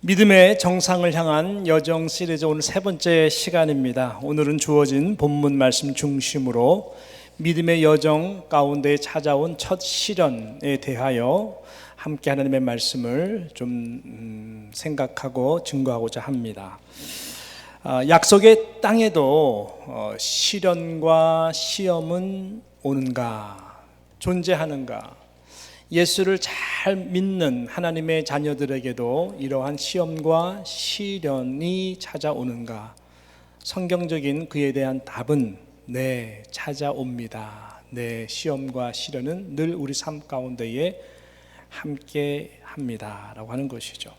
믿음의 정상을 향한 여정 시리즈 오늘 세 번째 시간입니다. 오늘은 주어진 본문 말씀 중심으로 믿음의 여정 가운데 찾아온 첫 시련에 대하여 함께 하나님의 말씀을 좀 생각하고 증거하고자 합니다. 약속의 땅에도 시련과 시험은 오는가, 존재하는가? 예수를 잘 믿는 하나님의 자녀들에게도 이러한 시험과 시련이 찾아오는가? 성경적인 그에 대한 답은 네, 찾아옵니다. 네, 시험과 시련은 늘 우리 삶 가운데에 함께 합니다 라고 하는 것이죠.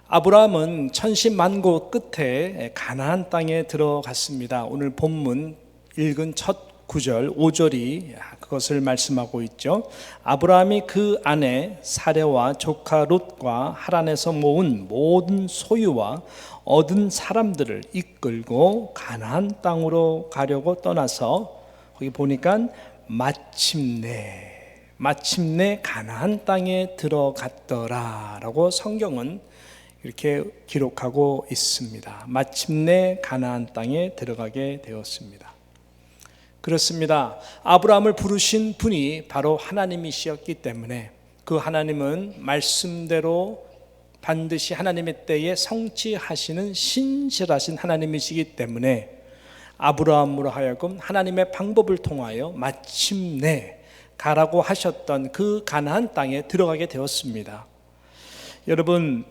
아브라함은 천신만고 끝에 가나안 땅에 들어갔습니다. 오늘 본문 읽은 첫 9절, 5절이 그것을 말씀하고 있죠. 아브라함이 그 아내 사레와 조카 롯과 하란에서 모은 모든 소유와 얻은 사람들을 이끌고 가나안 땅으로 가려고 떠나서 거기 보니까 마침내 가나안 땅에 들어갔더라라고 성경은 이렇게 기록하고 있습니다. 마침내 가나안 땅에 들어가게 되었습니다. 그렇습니다. 아브라함을 부르신 분이 바로 하나님이시었기 때문에 그 하나님은 말씀대로 반드시 하나님의 때에 성취하시는 신실하신 하나님이시기 때문에 아브라함으로 하여금 하나님의 방법을 통하여 마침내 가라고 하셨던 그 가나안 땅에 들어가게 되었습니다. 여러분,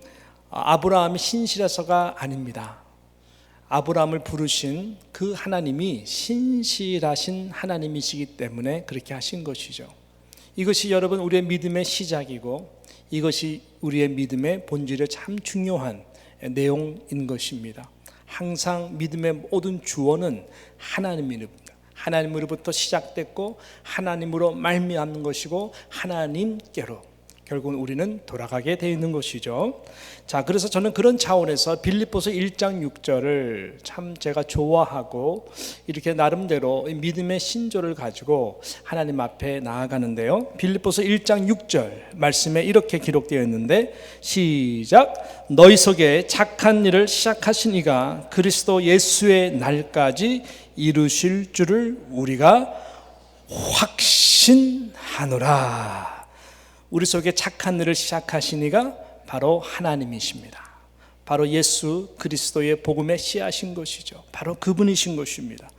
아브라함이 신실해서가 아닙니다. 아브라함을 부르신 그 하나님이 신실하신 하나님이시기 때문에 그렇게 하신 것이죠. 이것이 여러분 우리의 믿음의 시작이고 이것이 우리의 믿음의 본질에 참 중요한 내용인 것입니다. 항상 믿음의 모든 주어는 하나님으로부터 시작됐고 하나님으로 말미암는 것이고 하나님께로 결국은 우리는 돌아가게 되어 있는 것이죠. 자, 그래서 저는 그런 차원에서 빌립보서 1장 6절을 참 제가 좋아하고 이렇게 나름대로 믿음의 신조를 가지고 하나님 앞에 나아가는데요. 빌립보서 1장 6절 말씀에 이렇게 기록되어 있는데 시작. 너희 속에 착한 일을 시작하신 이가 그리스도 예수의 날까지 이루실 줄을 우리가 확신하노라. 우리 속에 착한 일을 시작하신 이가 바로 하나님이십니다. 바로 예수 그리스도의 복음의 씨앗인 것이죠. 바로 그분이신 것입니다.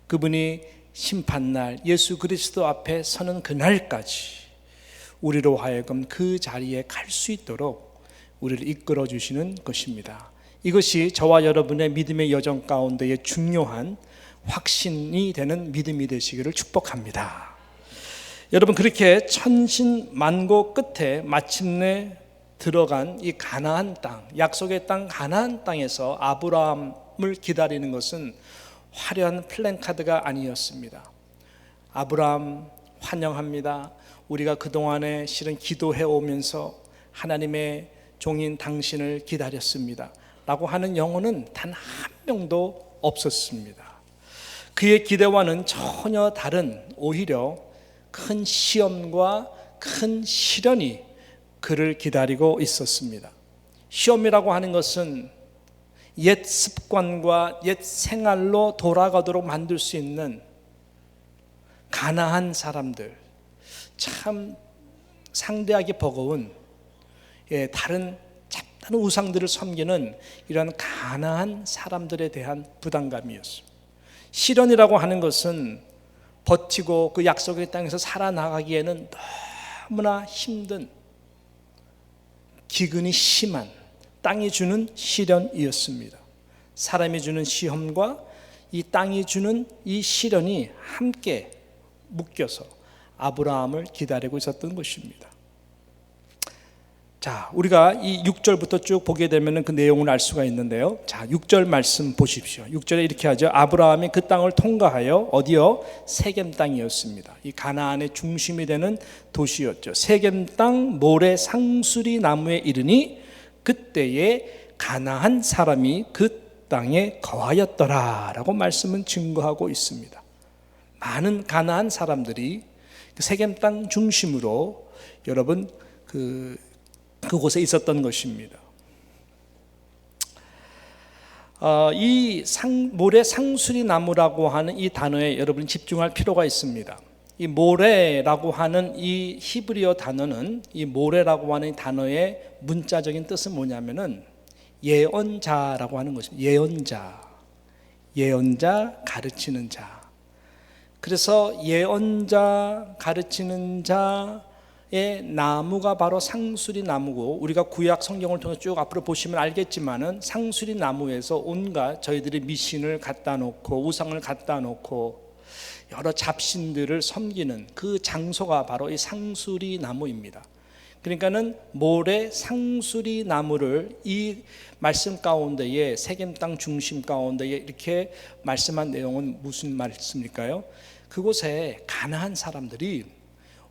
그분이 심판날 예수 그리스도 앞에 서는 그날까지 우리로 하여금 그 자리에 갈 수 있도록 우리를 이끌어 주시는 것입니다. 이것이 저와 여러분의 믿음의 여정 가운데에 중요한 확신이 되는 믿음이 되시기를 축복합니다. 여러분, 그렇게 천신만고 끝에 마침내 들어간 이 가나안 땅, 약속의 땅 가나안 땅에서 아브라함을 기다리는 것은 화려한 플랜카드가 아니었습니다. 아브라함 환영합니다. 우리가 그동안에 실은 기도해 오면서 하나님의 종인 당신을 기다렸습니다 라고 하는 영혼은 단 한 명도 없었습니다. 그의 기대와는 전혀 다른 오히려 큰 시험과 큰 시련이 그를 기다리고 있었습니다. 시험이라고 하는 것은 옛 습관과 옛 생활로 돌아가도록 만들 수 있는 가나안 사람들, 참 상대하기 버거운 다른 잡다른 우상들을 섬기는 이런 가나안 사람들에 대한 부담감이었습니다. 시련이라고 하는 것은 버티고 그 약속의 땅에서 살아나가기에는 너무나 힘든 기근이 심한 땅이 주는 시련이었습니다. 사람이 주는 시험과 이 땅이 주는 이 시련이 함께 묶여서 아브라함을 기다리고 있었던 것입니다. 자, 우리가 이 6절부터 쭉 보게 되면 그 내용을 알 수가 있는데요. 자, 6절 말씀 보십시오. 6절에 이렇게 하죠. 아브라함이 그 땅을 통과하여 어디요? 세겜 땅이었습니다. 이 가나안의 중심이 되는 도시였죠. 세겜 땅 모래 상수리 나무에 이르니 그때에 가나안 사람이 그 땅에 거하였더라라고 말씀은 증거하고 있습니다. 많은 가나안 사람들이 그 세겜 땅 중심으로 여러분 그곳에 있었던 것입니다. 이 모래 상수리 나무라고 하는 이 단어에 여러분이 집중할 필요가 있습니다. 이 모래라고 하는 이 히브리어 단어는, 이 모래라고 하는 이 단어의 문자적인 뜻은 뭐냐면은 예언자라고 하는 것입니다. 예언자, 가르치는 자. 그래서 예언자, 가르치는 자의 나무가 바로 상수리 나무고, 우리가 구약 성경을 통해서 쭉 앞으로 보시면 알겠지만은 상수리 나무에서 온갖 저희들이 미신을 갖다 놓고 우상을 갖다 놓고 여러 잡신들을 섬기는 그 장소가 바로 이 상수리 나무입니다. 그러니까는 모래 상수리 나무를 이 말씀 가운데에, 세겜 땅 중심 가운데에 이렇게 말씀한 내용은 무슨 말씀일까요? 그곳에 가나안 사람들이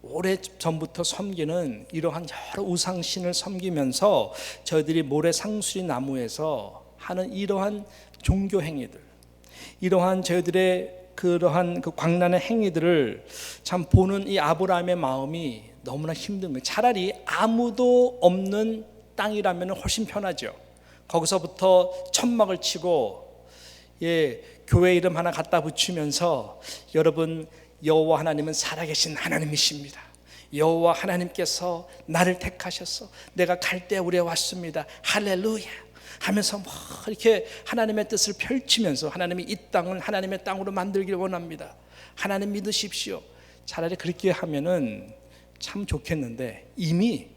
오래전부터 섬기는 이러한 여러 우상신을 섬기면서 저희들이 모래 상수리 나무에서 하는 이러한 종교 행위들, 이러한 저희들의 그러한 그 광란의 행위들을 참 보는 이 아브라함의 마음이 너무나 힘든 거예요. 차라리 아무도 없는 땅이라면 훨씬 편하죠. 거기서부터 천막을 치고 교회 이름 하나 갖다 붙이면서, 여러분, 여호와 하나님은 살아계신 하나님이십니다. 여호와 하나님께서 나를 택하셔서 내가 갈대우리에 왔습니다. 할렐루야 하면서 뭐 이렇게 하나님의 뜻을 펼치면서, 하나님이 이 땅을 하나님의 땅으로 만들기를 원합니다. 하나님 믿으십시오. 차라리 그렇게 하면은 참 좋겠는데, 이미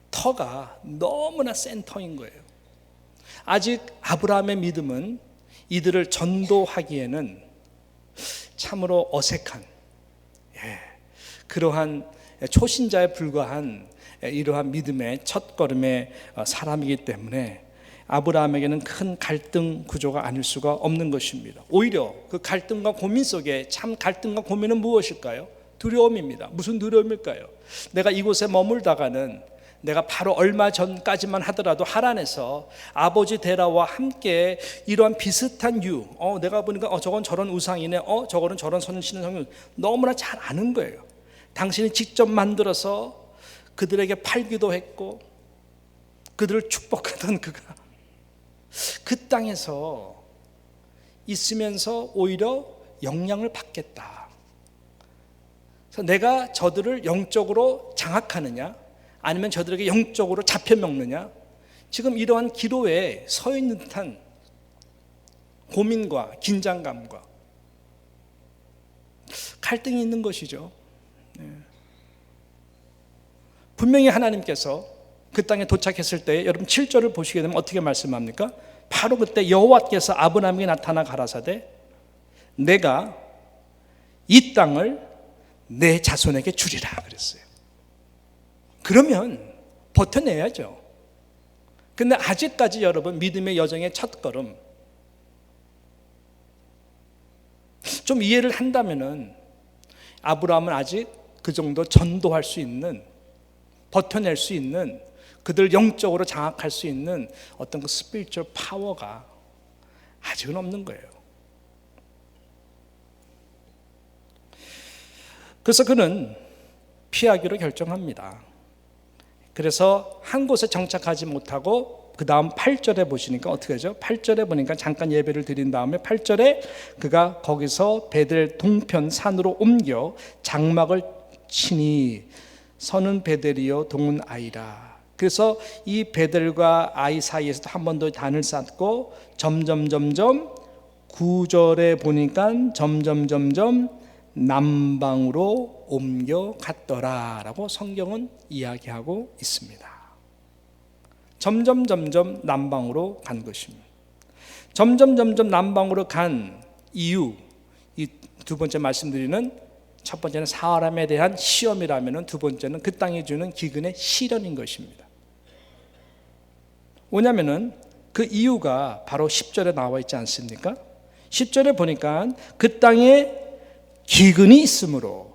터가 너무나 센 터인 거예요. 아직 아브라함의 믿음은 이들을 전도하기에는 참으로 어색한, 그러한 초신자에 불과한 이러한 믿음의 첫걸음의 사람이기 때문에 아브라함에게는 큰 갈등 구조가 아닐 수가 없는 것입니다. 오히려 그 갈등과 고민 속에, 참 갈등과 고민은 무엇일까요? 두려움입니다. 무슨 두려움일까요? 내가 이곳에 머물다가는, 내가 바로 얼마 전까지만 하더라도 하란에서 아버지 데라와 함께 이러한 비슷한 내가 보니까 저건 저런 우상이네, 저거는 저런 손신은 성경, 너무나 잘 아는 거예요. 당신이 직접 만들어서 그들에게 팔기도 했고 그들을 축복하던 그가 그 땅에서 있으면서 오히려 영향을 받겠다. 그래서 내가 저들을 영적으로 장악하느냐, 아니면 저들에게 영적으로 잡혀먹느냐, 지금 이러한 기로에 서 있는 듯한 고민과 긴장감과 갈등이 있는 것이죠. 분명히 하나님께서 그 땅에 도착했을 때, 여러분 7절을 보시게 되면 어떻게 말씀합니까? 바로 그때 여호와께서 아브라함에게 나타나 가라사대 내가 이 땅을 내 자손에게 주리라 그랬어요. 그러면 버텨내야죠. 근데 아직까지 여러분 믿음의 여정의 첫걸음 좀 이해를 한다면은, 아브라함은 아직 그 정도 전도할 수 있는, 버텨낼 수 있는, 그들 영적으로 장악할 수 있는 어떤 그 스피리추얼 파워가 아직은 없는 거예요. 그래서 그는 피하기로 결정합니다. 그래서 한 곳에 정착하지 못하고 그 다음 8절에 보시니까 어떻게 하죠? 8절에 보니까 잠깐 예배를 드린 다음에 8절에 그가 거기서 베델 동편 산으로 옮겨 장막을 치니 서는 베델이요 동은 아이라. 그래서 이 베델과 아이 사이에서도 한 번 더 단을 쌓고 점점 9절에 보니까 점점 남방으로 옮겨갔더라라고 성경은 이야기하고 있습니다. 점점 남방으로 간 것입니다. 점점 남방으로 간 이유, 이 두 번째 말씀드리는, 첫 번째는 사람에 대한 시험이라면 두 번째는 그 땅에 주는 기근의 시련인 것입니다. 뭐냐면은 그 이유가 바로 10절에 나와 있지 않습니까? 10절에 보니까 그 땅에 기근이 있으므로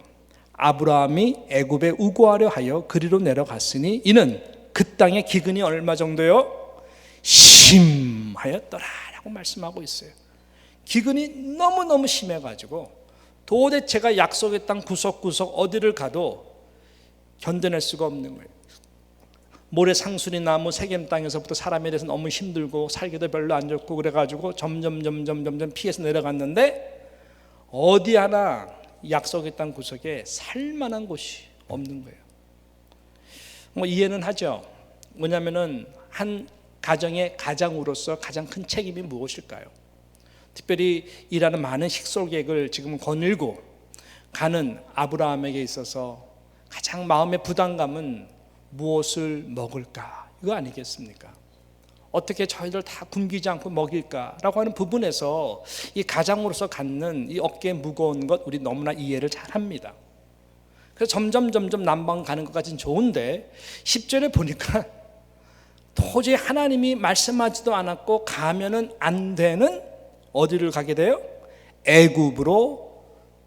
아브라함이 애굽에 우고하려 하여 그리로 내려갔으니 이는 그 땅의 기근이 얼마 정도요? 심하였더라 라고 말씀하고 있어요. 기근이 너무너무 심해가지고 도대체가 약속의 땅 구석구석 어디를 가도 견뎌낼 수가 없는 거예요. 모래 상수리 나무 세겜 땅에서부터 사람에 대해서 너무 힘들고 살기도 별로 안 좋고 그래가지고 점점 피해서 내려갔는데 어디 하나 약속의 땅 구석에 살만한 곳이 없는 거예요. 뭐 이해는 하죠. 뭐냐면은 한 가정의 가장으로서 가장 큰 책임이 무엇일까요? 특별히 일하는 많은 식솔객을 지금 거닐고 가는 아브라함에게 있어서 가장 마음의 부담감은 무엇을 먹을까? 이거 아니겠습니까? 어떻게 저희들 다 굶기지 않고 먹일까라고 하는 부분에서 이 가장으로서 갖는 이 어깨에 무거운 것 우리 너무나 이해를 잘합니다. 그래서 점점 남방 가는 것까지는 좋은데 10절에 보니까 도저히 하나님이 말씀하지도 않았고 가면은 안 되는 어디를 가게 돼요? 애굽으로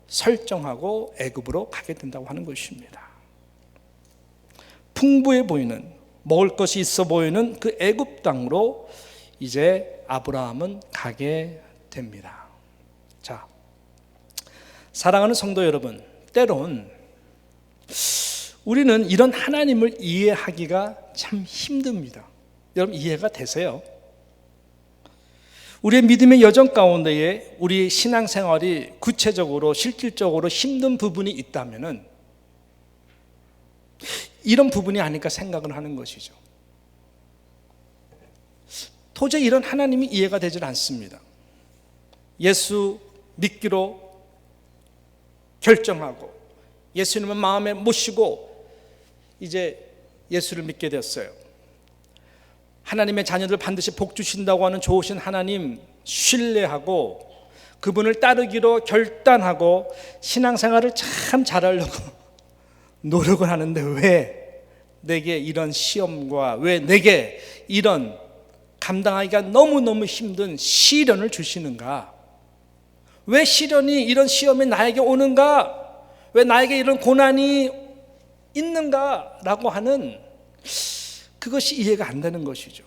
설정하고 애굽으로 가게 된다고 하는 것입니다. 풍부해 보이는, 먹을 것이 있어 보이는 그 애굽 땅으로 이제 아브라함은 가게 됩니다. 자, 사랑하는 성도 여러분, 때론 우리는 이런 하나님을 이해하기가 참 힘듭니다. 여러분 이해가 되세요? 우리의 믿음의 여정 가운데에 우리 신앙생활이 구체적으로 실질적으로 힘든 부분이 있다면은 이런 부분이 아닐까 생각을 하는 것이죠. 도저히 이런 하나님이 이해가 되질 않습니다. 예수 믿기로 결정하고 예수님을 마음에 모시고 이제 예수를 믿게 됐어요. 하나님의 자녀들 반드시 복 주신다고 하는 좋으신 하나님 신뢰하고 그분을 따르기로 결단하고 신앙생활을 참 잘하려고 노력을 하는데 왜 내게 이런 시험과 왜 내게 이런 감당하기가 너무너무 힘든 시련을 주시는가? 왜 시련이 이런 시험이 나에게 오는가? 왜 나에게 이런 고난이 있는가? 라고 하는 그것이 이해가 안 되는 것이죠.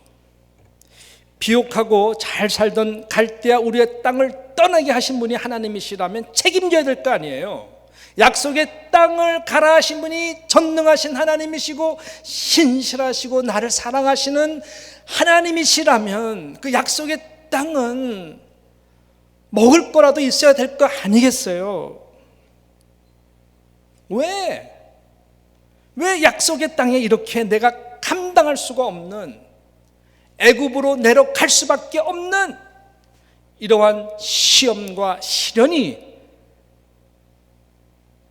비옥하고 잘 살던 갈대아 우리의 땅을 떠나게 하신 분이 하나님이시라면 책임져야 될 거 아니에요. 약속의 땅을 가라 하신 분이 전능하신 하나님이시고 신실하시고 나를 사랑하시는 하나님이시라면 그 약속의 땅은 먹을 거라도 있어야 될 거 아니겠어요? 왜 약속의 땅에 이렇게 내가 감당할 수가 없는 애굽으로 내려갈 수밖에 없는 이러한 시험과 시련이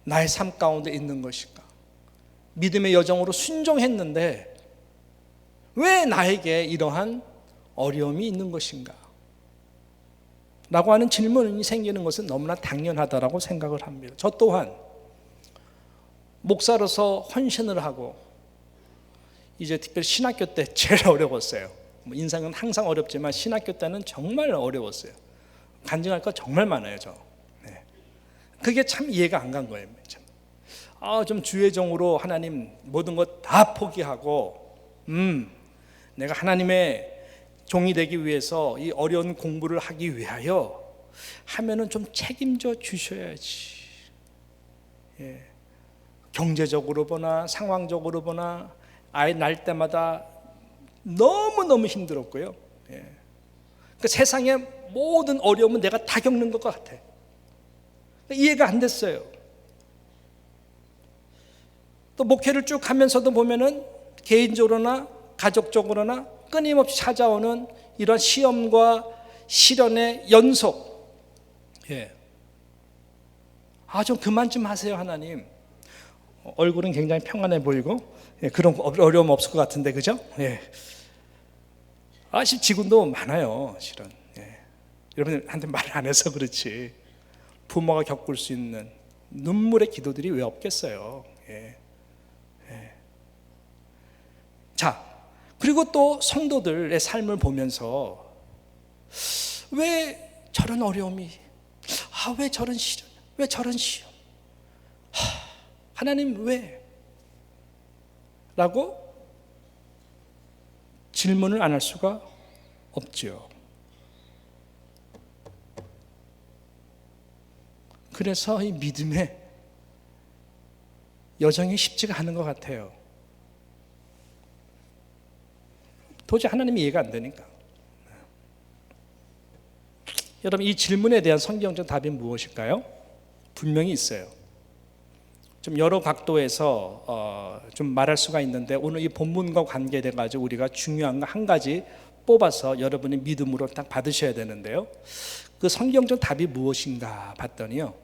나의 삶 가운데 있는 것일까? 믿음의 여정으로 순종했는데 왜 나에게 이러한 어려움이 있는 것인가? 라고 하는 질문이 생기는 것은 너무나 당연하다라고 생각을 합니다. 저 또한 목사로서 헌신을 하고 이제 특별히 신학교 때 제일 어려웠어요. 인생은 항상 어렵지만 신학교 때는 정말 어려웠어요. 간증할 거 정말 많아요. 네. 그게 참 이해가 안 간 거예요. 좀 주의종으로 하나님 모든 것 다 포기하고 내가 하나님의 종이 되기 위해서 이 어려운 공부를 하기 위하여 하면은 좀 책임져 주셔야지. 예. 경제적으로 보나 상황적으로 보나 아이 낳을 때마다 너무너무 힘들었고요. 예. 그 세상의 모든 어려움은 내가 다 겪는 것 같아. 이해가 안 됐어요. 또 목회를 쭉 하면서도 보면은 개인적으로나 가족적으로나 끊임없이 찾아오는 이런 시험과 시련의 연속. 예. 좀 그만 좀 하세요, 하나님. 얼굴은 굉장히 평안해 보이고 그런 어려움 없을 것 같은데, 그죠? 예. 지금도 많아요, 실은. 예. 여러분한테 말 안 해서 그렇지. 부모가 겪을 수 있는 눈물의 기도들이 왜 없겠어요? 예. 예. 자, 그리고 또 성도들의 삶을 보면서 왜 저런 어려움이, 왜 저런 시련, 왜 저런 시험, 하나님 왜? 라고 질문을 안 할 수가 없죠. 그래서 이 믿음의 여정이 쉽지가 않은 것 같아요. 도저히 하나님이 이해가 안 되니까. 여러분, 이 질문에 대한 성경적 답이 무엇일까요? 분명히 있어요. 좀 여러 각도에서 좀 말할 수가 있는데, 오늘 이 본문과 관계돼 가지고 우리가 중요한 거 한 가지 뽑아서 여러분이 믿음으로 딱 받으셔야 되는데요. 그 성경적 답이 무엇인가 봤더니요,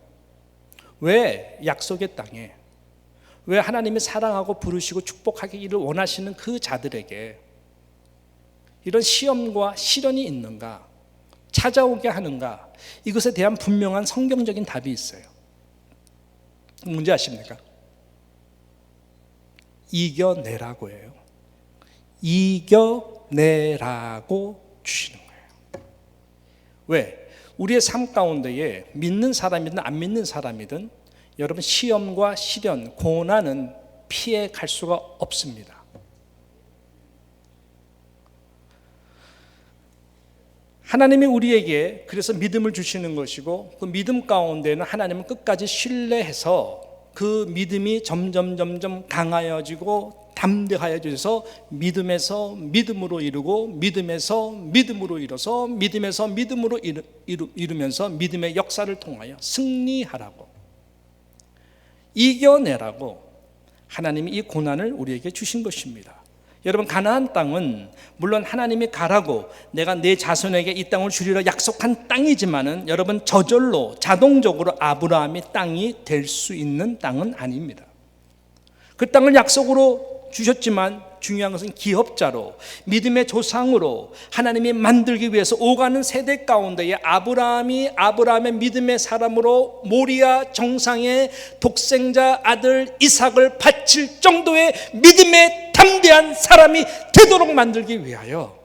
왜 약속의 땅에, 왜 하나님이 사랑하고 부르시고 축복하기를 원하시는 그 자들에게 이런 시험과 시련이 있는가, 찾아오게 하는가, 이것에 대한 분명한 성경적인 답이 있어요. 뭔지 아십니까? 이겨내라고 해요. 이겨내라고 주시는 거예요. 왜? 우리의 삶 가운데에 믿는 사람이든 안 믿는 사람이든 여러분, 시험과 시련, 고난은 피해 갈 수가 없습니다. 하나님이 우리에게 그래서 믿음을 주시는 것이고, 그 믿음 가운데는 하나님은 끝까지 신뢰해서 그 믿음이 점점 강하여지고 담대하여져서 믿음에서 믿음으로 이루고, 믿음에서 믿음으로 이뤄서 믿음에서 믿음으로 이루면서 믿음의 역사를 통하여 승리하라고, 이겨내라고 하나님이 이 고난을 우리에게 주신 것입니다. 여러분, 가나안 땅은 물론 하나님이 가라고 내가 내 자손에게 이 땅을 주리라 약속한 땅이지만은, 여러분, 저절로 자동적으로 아브라함이 땅이 될 수 있는 땅은 아닙니다. 그 땅을 약속으로 주셨지만 중요한 것은 기업자로, 믿음의 조상으로 하나님이 만들기 위해서 오가는 세대 가운데에 아브라함의 믿음의 사람으로 모리아 정상의 독생자 아들 이삭을 바칠 정도의 믿음의 담대한 사람이 되도록 만들기 위하여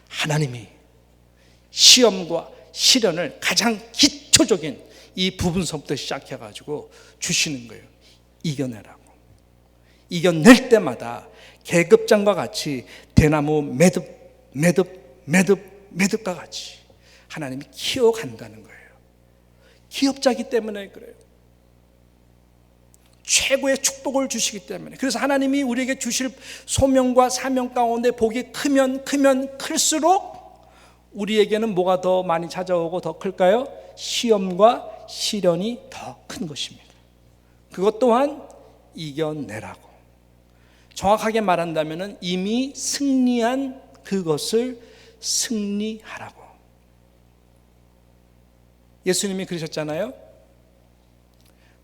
하나님이 시험과 시련을 가장 기초적인 이 부분서부터 시작해가지고 주시는 거예요. 이겨내라고. 이겨낼 때마다 계급장과 같이 대나무 매듭과 같이 하나님이 키워간다는 거예요. 기업자이기 때문에 그래요. 최고의 축복을 주시기 때문에. 그래서 하나님이 우리에게 주실 소명과 사명 가운데 복이 크면 클수록 우리에게는 뭐가 더 많이 찾아오고 더 클까요? 시험과 시련이 더 큰 것입니다. 그것 또한 이겨내라고. 정확하게 말한다면 이미 승리한 그것을 승리하라고. 예수님이 그러셨잖아요.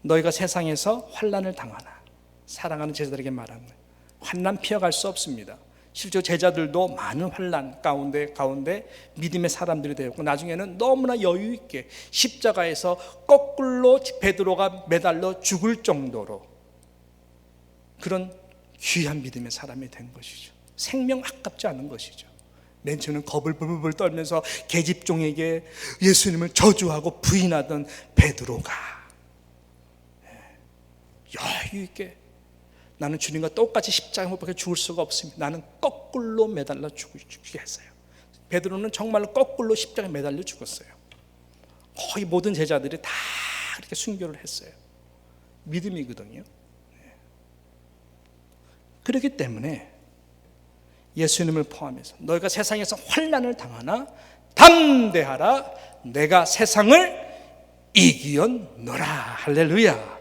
너희가 세상에서 환난을 당하나, 사랑하는 제자들에게 말하는 거예요. 환난 피해갈 수 없습니다. 실제 제자들도 많은 환난 가운데 믿음의 사람들이 되었고, 나중에는 너무나 여유 있게 십자가에서 거꾸로 베드로가 매달려 죽을 정도로 그런 귀한 믿음의 사람이 된 것이죠. 생명 아깝지 않은 것이죠. 맨 처음에는 겁을 벌벌 떨면서 계집종에게 예수님을 저주하고 부인하던 베드로가 여유 있게, 나는 주님과 똑같이 십자가에 못 박혀 죽을 수가 없습니다. 나는 거꾸로 매달려 죽게 했어요. 베드로는 정말로 거꾸로 십자가에 매달려 죽었어요. 거의 모든 제자들이 다 그렇게 순교를 했어요. 믿음이거든요. 그렇기 때문에 예수님을 포함해서 너희가 세상에서 환난을 당하나 담대하라, 내가 세상을 이기었노라. 할렐루야.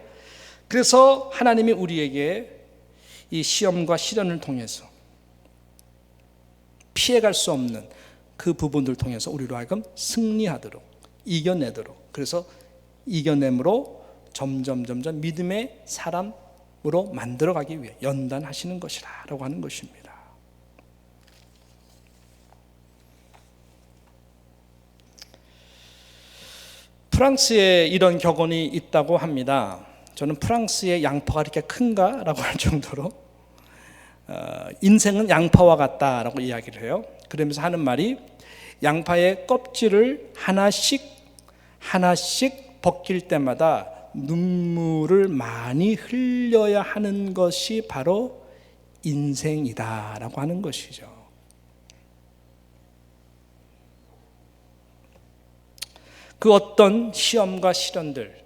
그래서 하나님이 우리에게 이 시험과 시련을 통해서 피해갈 수 없는 그 부분들을 통해서 우리로 하여금 승리하도록, 이겨내도록, 그래서 이겨냄으로 점점 믿음의 사람으로 만들어가기 위해 연단하시는 것이라고 하는 것입니다. 프랑스에 이런 격언이 있다고 합니다. 저는 프랑스의 양파가 이렇게 큰가라고 할 정도로 인생은 양파와 같다라고 이야기를 해요. 그러면서 하는 말이, 양파의 껍질을 하나씩 벗길 때마다 눈물을 많이 흘려야 하는 것이 바로 인생이다라고 하는 것이죠. 그 어떤 시험과 시련들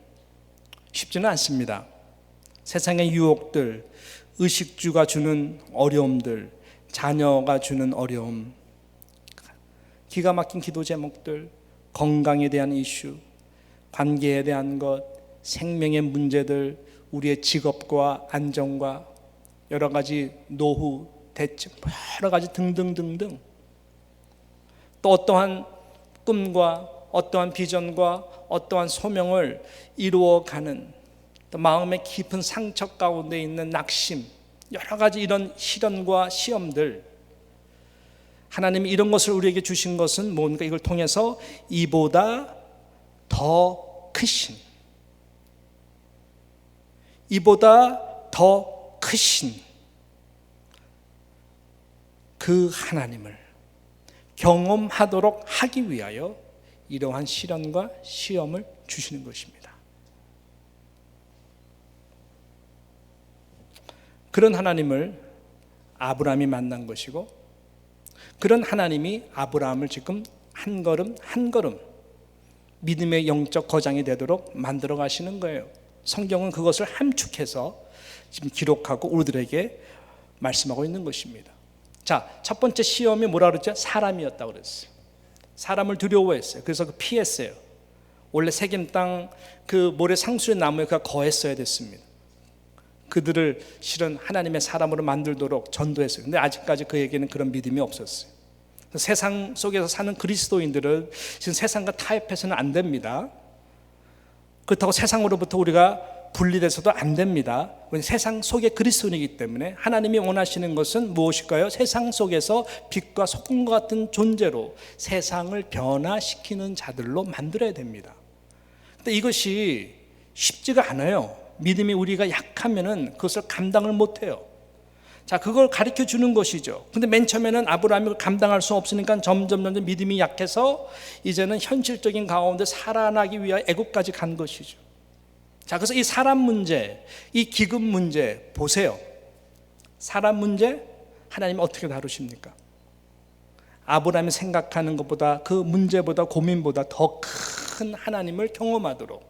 쉽지는 않습니다. 세상의 유혹들, 의식주가 주는 어려움들, 자녀가 주는 어려움, 기가 막힌 기도 제목들, 건강에 대한 이슈, 관계에 대한 것, 생명의 문제들, 우리의 직업과 안정과 여러 가지 노후, 대책, 여러 가지 등등등등, 또 어떠한 꿈과 어떠한 비전과 어떠한 소명을 이루어가는, 또 마음의 깊은 상처 가운데 있는 낙심, 여러 가지 이런 시련과 시험들, 하나님이 이런 것을 우리에게 주신 것은 뭔가, 이걸 통해서 이보다 더 크신, 이보다 더 크신 그 하나님을 경험하도록 하기 위하여 이러한 시련과 시험을 주시는 것입니다. 그런 하나님을 아브라함이 만난 것이고, 그런 하나님이 아브라함을 지금 한 걸음 한 걸음 믿음의 영적 거장이 되도록 만들어 가시는 거예요. 성경은 그것을 함축해서 지금 기록하고 우리들에게 말씀하고 있는 것입니다. 자, 첫 번째 시험이 뭐라 그랬죠? 사람이었다고 그랬어요. 사람을 두려워했어요. 그래서 피했어요. 원래 세겜 땅 그 모래 상수의 나무에 그가 거했어야 됐습니다. 그들을 실은 하나님의 사람으로 만들도록 전도했어요. 근데 아직까지 그에게는 그런 믿음이 없었어요. 세상 속에서 사는 그리스도인들은 지금 세상과 타협해서는 안 됩니다. 그렇다고 세상으로부터 우리가 분리돼서도 안 됩니다. 세상 속의 그리스도인이기 때문에 하나님이 원하시는 것은 무엇일까요? 세상 속에서 빛과 소금과 같은 존재로 세상을 변화시키는 자들로 만들어야 됩니다. 근데 이것이 쉽지가 않아요. 믿음이 우리가 약하면은 그것을 감당을 못해요. 자, 그걸 가르쳐 주는 것이죠. 근데 맨 처음에는 아브라함이 감당할 수 없으니까 점점 믿음이 약해서 이제는 현실적인 가운데 살아나기 위하여 애국까지 간 것이죠. 자, 그래서 이 사람 문제, 이 기금 문제 보세요. 사람 문제 하나님 어떻게 다루십니까? 아브라함이 생각하는 것보다, 그 문제보다, 고민보다 더 큰 하나님을 경험하도록,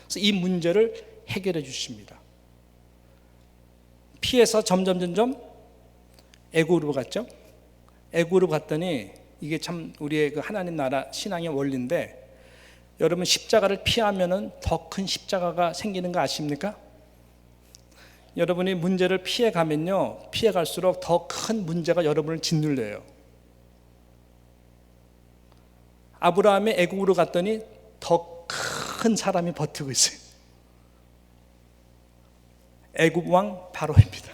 그래서 이 문제를 해결해 주십니다. 피해서 점점 애굽으로 갔죠. 애굽으로 갔더니 이게 참 우리의 그 하나님 나라 신앙의 원리인데, 여러분 십자가를 피하면은 더 큰 십자가가 생기는 거 아십니까? 여러분이 문제를 피해 가면요, 피해 갈수록 더 큰 문제가 여러분을 짓눌려요. 아브라함이 애굽으로 갔더니 더 큰 사람이 버티고 있어요. 애굽 왕 바로입니다.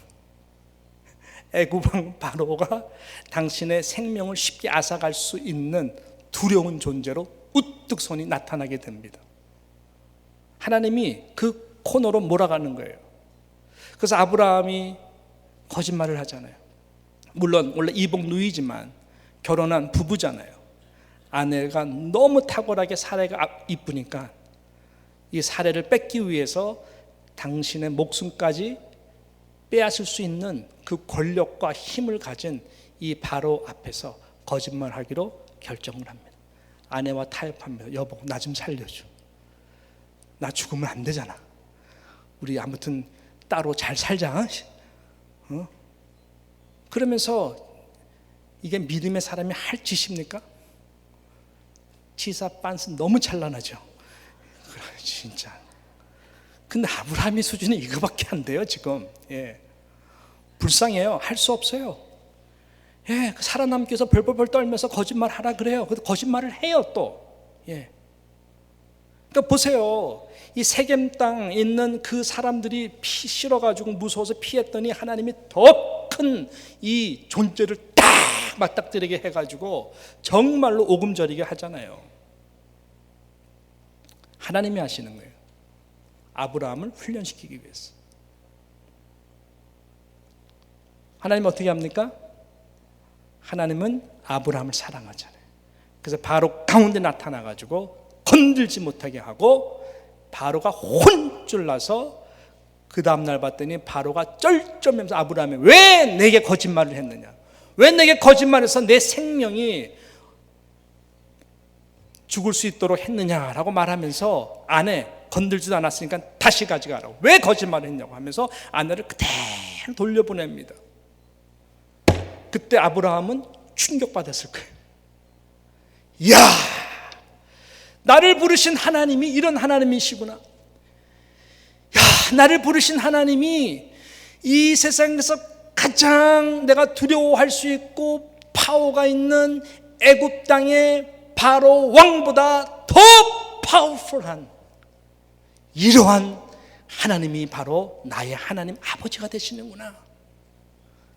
애굽 왕 바로가 당신의 생명을 쉽게 앗아갈 수 있는 두려운 존재로 우뚝 손이 나타나게 됩니다. 하나님이 그 코너로 몰아가는 거예요. 그래서 아브라함이 거짓말을 하잖아요. 물론 원래 이복 누이지만 결혼한 부부잖아요. 아내가 너무 탁월하게 사례가 이쁘니까 이 사례를 뺏기 위해서 당신의 목숨까지 빼앗을 수 있는 그 권력과 힘을 가진 이 바로 앞에서 거짓말하기로 결정을 합니다. 아내와 타협합니다. 여보, 나 좀 살려줘. 나 죽으면 안 되잖아. 우리 아무튼 따로 잘 살자. 그러면서 이게 믿음의 사람이 할 짓입니까? 치사 빤스 너무 찬란하죠. 진짜. 근데 아브라함의 수준이 이거밖에 안 돼요 지금. 불쌍해요. 할 수 없어요. 살아남기 위해서 벌벌벌 떨면서 거짓말 하라 그래요. 근데 거짓말을 해요 또. 그러니까 보세요. 이 세겜 땅 있는 그 사람들이 피 싫어가지고 무서워서 피했더니 하나님이 더 큰 이 존재를 딱 맞닥뜨리게 해가지고 정말로 오금저리게 하잖아요. 하나님이 하시는 거예요. 아브라함을 훈련시키기 위해서. 하나님 어떻게 합니까? 하나님은 아브라함을 사랑하잖아요. 그래서 바로 가운데 나타나가지고 건들지 못하게 하고, 바로가 혼쭐 나서 그 다음날 봤더니 바로가 쩔쩔매면서 아브라함이 왜 내게 거짓말을 했느냐, 왜 내게 거짓말해서 내 생명이 죽을 수 있도록 했느냐라고 말하면서, 아내 건들지도 않았으니까 다시 가져가라고, 왜 거짓말을 했냐고 하면서 아내를 그대로 돌려보냅니다. 그때 아브라함은 충격받았을 거예요. 이야, 나를 부르신 하나님이 이런 하나님이시구나. 야, 나를 부르신 하나님이 이 세상에서 가장 내가 두려워할 수 있고 파워가 있는 애굽 땅의 바로 왕보다 더 파워풀한 이러한 하나님이 바로 나의 하나님 아버지가 되시는구나.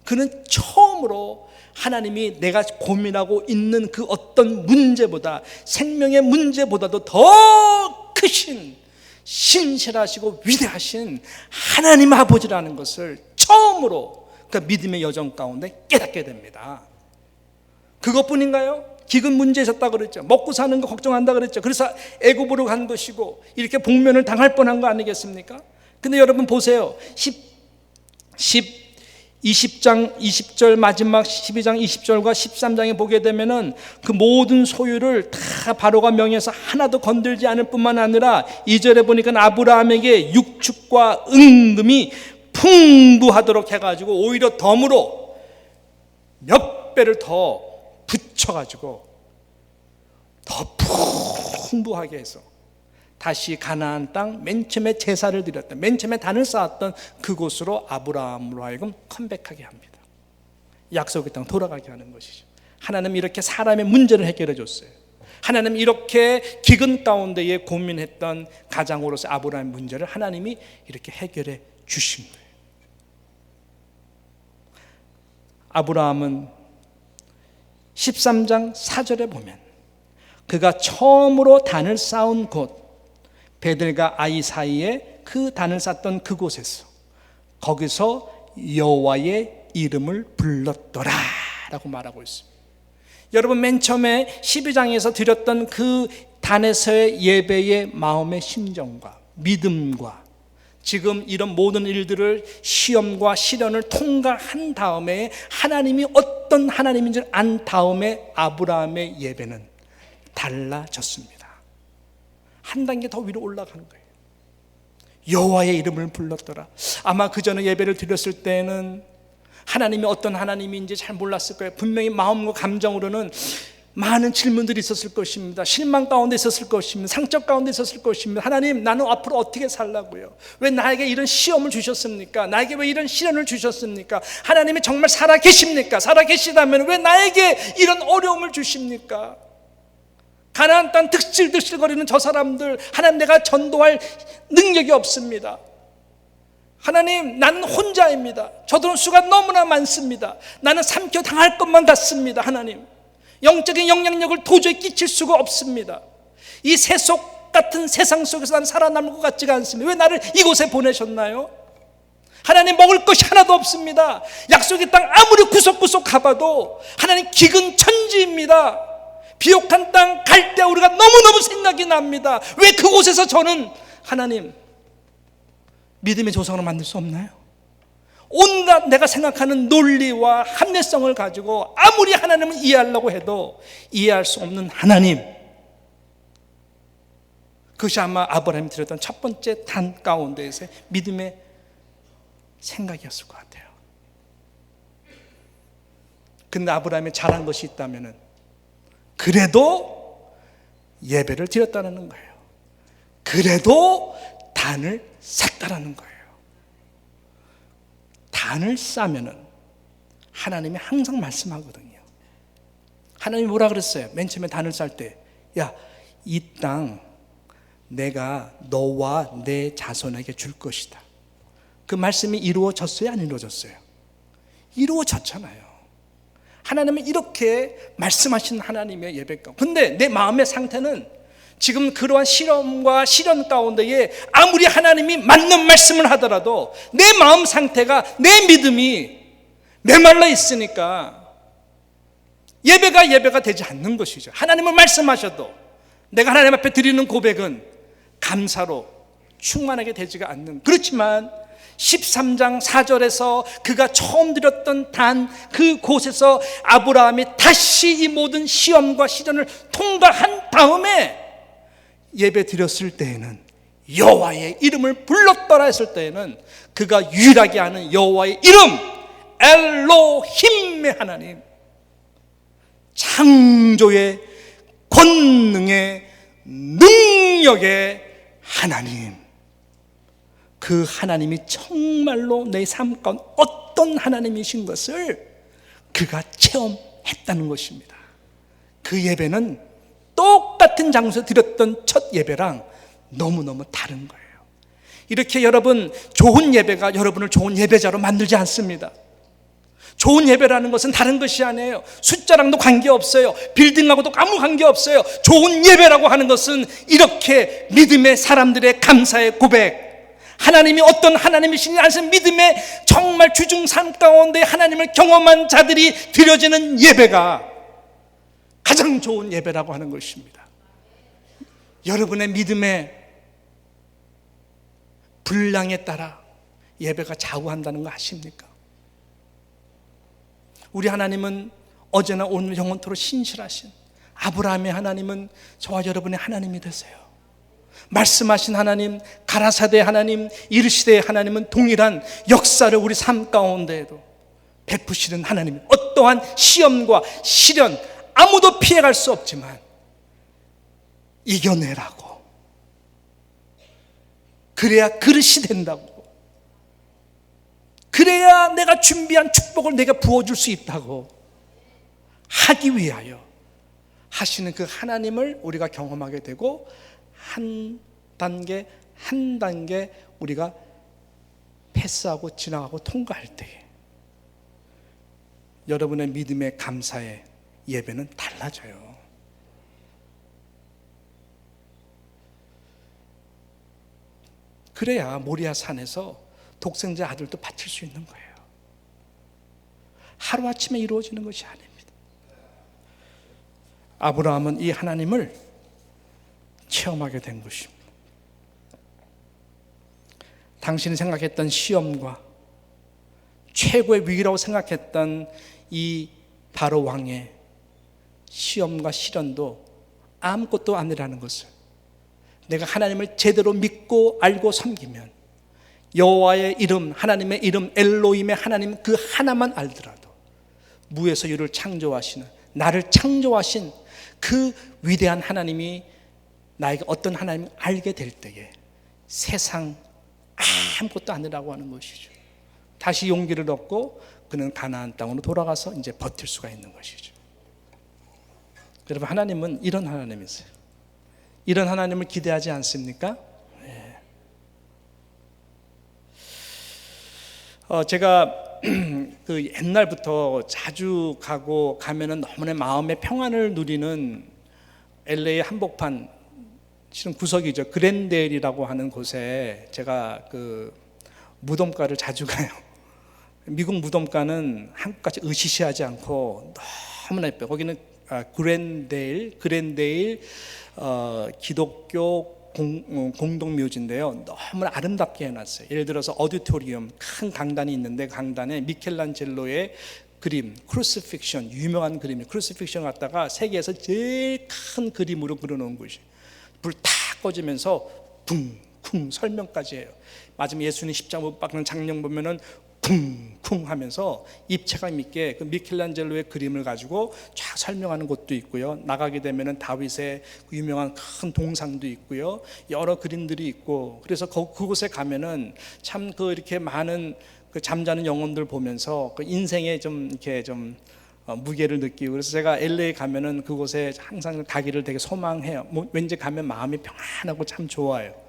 그는 처음으로 하나님이 내가 고민하고 있는 그 어떤 문제보다, 생명의 문제보다도 더 크신 신실하시고 위대하신 하나님 아버지라는 것을 처음으로 그 믿음의 여정 가운데 깨닫게 됩니다. 그것뿐인가요? 기근 문제 있었다 그랬죠. 먹고 사는 거 걱정한다 그랬죠. 그래서 애굽으로 간 것이고 이렇게 복면을 당할 뻔한 거 아니겠습니까? 근데 여러분 보세요. 20장 20절 마지막 12장 20절과 13장에 보게 되면은 그 모든 소유를 다 바로가 명해서 하나도 건들지 않을 뿐만 아니라 2절에 보니까 아브라함에게 육축과 은금이 풍부하도록 해가지고 오히려 덤으로 몇 배를 더 붙여가지고 더 풍부하게 해서 다시 가나안 땅 맨 처음에 제사를 드렸던, 맨 처음에 단을 쌓았던 그곳으로 아브라함으로 하여금 컴백하게 합니다. 약속의 땅 돌아가게 하는 것이죠. 하나님 이렇게 사람의 문제를 해결해 줬어요. 하나님 이렇게 기근 가운데에 고민했던 가장으로서 아브라함의 문제를 하나님이 이렇게 해결해 주신 거예요. 아브라함은 13장 4절에 보면 그가 처음으로 단을 쌓은 곳 베들과 아이 사이에 그 단을 쌓던 그곳에서 거기서 여호와의 이름을 불렀더라 라고 말하고 있습니다. 여러분 맨 처음에 12장에서 드렸던 그 단에서의 예배의 마음의 심정과 믿음과 지금 이런 모든 일들을 시험과 시련을 통과한 다음에 하나님이 어떤 하나님인지를 안 다음에 아브라함의 예배는 달라졌습니다. 한 단계 더 위로 올라가는 거예요. 여호와의 이름을 불렀더라. 아마 그 전에 예배를 드렸을 때는 하나님이 어떤 하나님인지 잘 몰랐을 거예요. 분명히 마음과 감정으로는 많은 질문들이 있었을 것입니다. 실망 가운데 있었을 것입니다. 상처 가운데 있었을 것입니다. 하나님, 나는 앞으로 어떻게 살라고요? 왜 나에게 이런 시험을 주셨습니까? 나에게 왜 이런 시련을 주셨습니까? 하나님이 정말 살아계십니까? 살아계시다면 왜 나에게 이런 어려움을 주십니까? 가나안 땅 득실득실거리는 저 사람들, 하나님 내가 전도할 능력이 없습니다. 하나님, 나는 혼자입니다. 저들은 수가 너무나 많습니다. 나는 삼켜 당할 것만 같습니다. 하나님, 영적인 영향력을 도저히 끼칠 수가 없습니다. 이 세속 같은 세상 속에서 나는 살아남을 것 같지가 않습니다. 왜 나를 이곳에 보내셨나요? 하나님, 먹을 것이 하나도 없습니다. 약속의 땅 아무리 구석구석 가봐도 하나님 기근 천지입니다. 비옥한 땅 갈 때 우리가 너무너무 생각이 납니다. 왜 그곳에서 저는 하나님 믿음의 조상으로 만들 수 없나요? 온갖 내가 생각하는 논리와 합리성을 가지고 아무리 하나님을 이해하려고 해도 이해할 수 없는 하나님, 그것이 아마 아브라함이 드렸던 첫 번째 단 가운데에서의 믿음의 생각이었을 것 같아요. 근데 아브라함이 잘한 것이 있다면 그래도 예배를 드렸다는 거예요. 그래도 단을 샀다라는 거예요. 단을 싸면은 하나님이 항상 말씀하거든요. 하나님이 뭐라 그랬어요? 맨 처음에 단을 쌀 때, 야, 이 땅 내가 너와 내 자손에게 줄 것이다. 그 말씀이 이루어졌어요? 안 이루어졌어요? 이루어졌잖아요. 하나님은 이렇게 말씀하신 하나님의 예배가. 근데 내 마음의 상태는 지금 그러한 시험과 시련 가운데에 아무리 하나님이 맞는 말씀을 하더라도 내 마음 상태가, 내 믿음이 메말라 있으니까 예배가 되지 않는 것이죠. 하나님은 말씀하셔도 내가 하나님 앞에 드리는 고백은 감사로 충만하게 되지가 않는. 그렇지만 13장 4절에서 그가 처음 드렸던 단 그곳에서 아브라함이 다시 이 모든 시험과 시련을 통과한 다음에 예배 드렸을 때에는, 여호와의 이름을 불렀더라 했을 때에는 그가 유일하게 아는 여호와의 이름 엘로힘 믿음의 하나님, 창조의 권능의 능력의 하나님, 그 하나님이 정말로 내 삶 가운데 어떤 하나님이신 것을 그가 체험했다는 것입니다. 그 예배는 똑같은 장소에서 드렸던 첫 예배랑 너무너무 다른 거예요. 이렇게 여러분, 좋은 예배가 여러분을 좋은 예배자로 만들지 않습니다. 좋은 예배라는 것은 다른 것이 아니에요. 숫자랑도 관계없어요. 빌딩하고도 아무 관계없어요. 좋은 예배라고 하는 것은 이렇게 믿음의 사람들의 감사의 고백, 하나님이 어떤 하나님이신지 아는 믿음의 정말 주중삶 가운데 하나님을 경험한 자들이 드려지는 예배가 가장 좋은 예배라고 하는 것입니다. 여러분의 믿음의 분량에 따라 예배가 좌우한다는 거 아십니까? 우리 하나님은 어제나 오늘 영원토록 신실하신 아브라함의 하나님은 저와 여러분의 하나님이 되세요. 말씀하신 하나님, 가라사대 하나님, 이르시대의 하나님은 동일한 역사를 우리 삶 가운데에도 베푸시는 하나님, 어떠한 시험과 시련 아무도 피해갈 수 없지만 이겨내라고, 그래야 그릇이 된다고, 그래야 내가 준비한 축복을 내가 부어줄 수 있다고 하기 위하여 하시는 그 하나님을 우리가 경험하게 되고 한 단계 한 단계 우리가 패스하고 지나가고 통과할 때에 여러분의 믿음의 감사의 예배는 달라져요. 그래야 모리아 산에서 독생자 아들도 바칠 수 있는 거예요. 하루아침에 이루어지는 것이 아닙니다. 아브라함은 이 하나님을 체험하게 된 것입니다. 당신이 생각했던 시험과 최고의 위기라고 생각했던 이 바로 왕의 시험과 시련도 아무것도 아니라는 것을, 내가 하나님을 제대로 믿고 알고 섬기면 여호와의 이름, 하나님의 이름 엘로힘의 하나님 그 하나만 알더라도 무에서 유를 창조하시는, 나를 창조하신 그 위대한 하나님이 나에게 어떤 하나님을 알게 될 때에 세상 아무것도 아니라고 하는 것이죠. 다시 용기를 얻고 그는 가나안 땅으로 돌아가서 이제 버틸 수가 있는 것이죠. 여러분, 하나님은 이런 하나님이세요. 이런 하나님을 기대하지 않습니까? 네. 제가 그 옛날부터 자주 가면은 너무나 마음의 평안을 누리는 LA 한복판 실은 구석이죠. 그랜데일이라고 하는 곳에 제가 그 무덤가를 자주 가요. 미국 무덤가는 한국같이 으시시하지 않고 너무나 예뻐요. 거기는 그랜데일 기독교 공동묘지인데요. 너무 아름답게 해놨어요. 예를 들어서 오디토리움, 큰 강단이 있는데 강단에 미켈란젤로의 그림, 크루시픽션, 유명한 그림이에요. 크루시픽션 갖다가 세계에서 제일 큰 그림으로 그려놓은 곳이에요. 불 탁 꺼지면서 쿵쿵 설명까지 해요. 마지막에 예수님 십자가 못 박는 장면 보면은 쿵쿵 하면서 입체감 있게 그 미켈란젤로의 그림을 가지고 쫙 설명하는 곳도 있고요. 나가게 되면은 다윗의 그 유명한 큰 동상도 있고요. 여러 그림들이 있고, 그래서 그곳에 가면은 참 그 이렇게 많은 그 잠자는 영혼들 보면서 그 인생에 좀 이렇게 좀 무게를 느끼고, 그래서 제가 LA 가면은 그곳에 항상 가기를 되게 소망해요. 왠지 가면 마음이 평안하고 참 좋아요.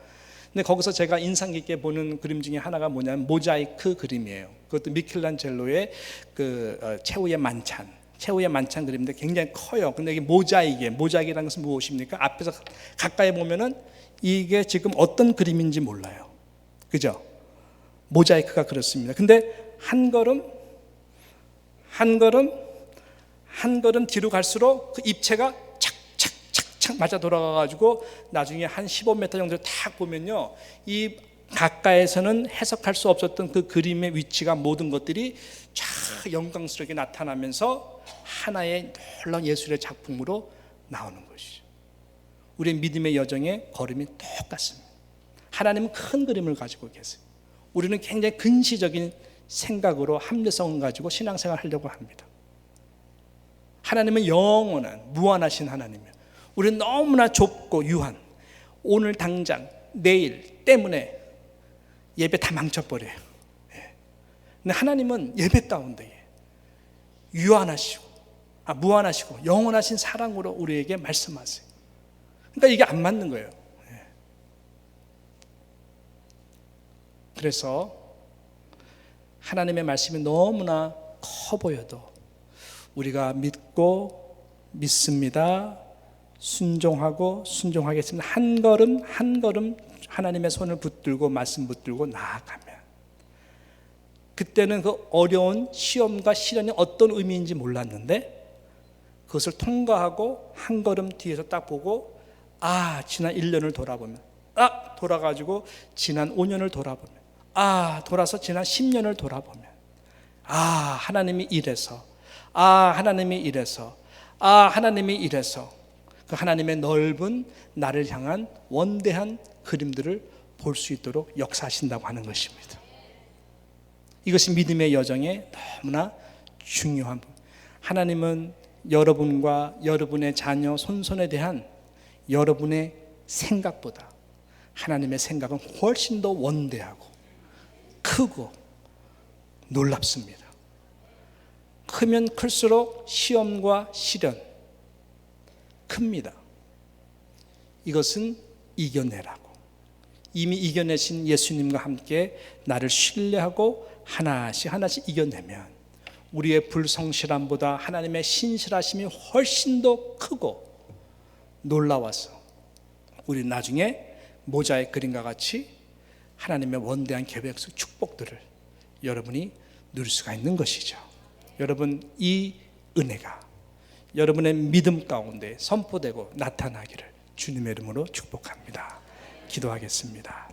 근데 거기서 제가 인상 깊게 보는 그림 중에 하나가 뭐냐면 모자이크 그림이에요. 그것도 미켈란젤로의 그 최후의 만찬 그림인데 굉장히 커요. 근데 이게 모자이크라는 것은 무엇입니까? 앞에서 가까이 보면은 이게 지금 어떤 그림인지 몰라요. 그죠? 모자이크가 그렇습니다. 근데 한 걸음 뒤로 갈수록 그 입체가 착착착착 맞아 돌아가가지고 나중에 한 15m 정도 딱 보면요, 이 가까이에서는 해석할 수 없었던 그 그림의 위치가 모든 것들이 쫙 영광스럽게 나타나면서 하나의 놀라운 예술의 작품으로 나오는 것이죠. 우리의 믿음의 여정의 걸음이 똑같습니다. 하나님은 큰 그림을 가지고 계세요. 우리는 굉장히 근시적인 생각으로 합리성을 가지고 신앙생활을 하려고 합니다. 하나님은 영원한 무한하신 하나님이에요. 우리는 너무나 좁고 유한, 오늘 당장 내일 때문에 예배 다 망쳐버려요. 근데 하나님은 예배 가운데 유한하시고 무한하시고 영원하신 사랑으로 우리에게 말씀하세요. 그러니까 이게 안 맞는 거예요. 그래서 하나님의 말씀이 너무나 커 보여도 우리가 믿고 믿습니다, 순종하고 순종하겠습니다, 한 걸음 한 걸음 하나님의 손을 붙들고 말씀 붙들고 나아가면, 그때는 그 어려운 시험과 시련이 어떤 의미인지 몰랐는데 그것을 통과하고 한 걸음 뒤에서 딱 보고 지난 1년을 돌아보면, 돌아가지고 지난 5년을 돌아보면, 돌아서 지난 10년을 돌아보면, 하나님이 이래서, 하나님이 이래서, 하나님이 이래서, 그 하나님의 넓은 나를 향한 원대한 그림들을 볼 수 있도록 역사하신다고 하는 것입니다. 이것이 믿음의 여정에 너무나 중요한 부분. 하나님은 여러분과 여러분의 자녀 손손에 대한 여러분의 생각보다 하나님의 생각은 훨씬 더 원대하고 크고 놀랍습니다. 크면 클수록 시험과 시련 큽니다. 이것은 이겨내라고. 이미 이겨내신 예수님과 함께 나를 신뢰하고 하나씩 이겨내면 우리의 불성실함보다 하나님의 신실하심이 훨씬 더 크고 놀라워서 우리 나중에 모자의 그림과 같이 하나님의 원대한 계획 속 축복들을 여러분이 누릴 수가 있는 것이죠. 여러분, 이 은혜가 여러분의 믿음 가운데 선포되고 나타나기를 주님의 이름으로 축복합니다. 기도하겠습니다.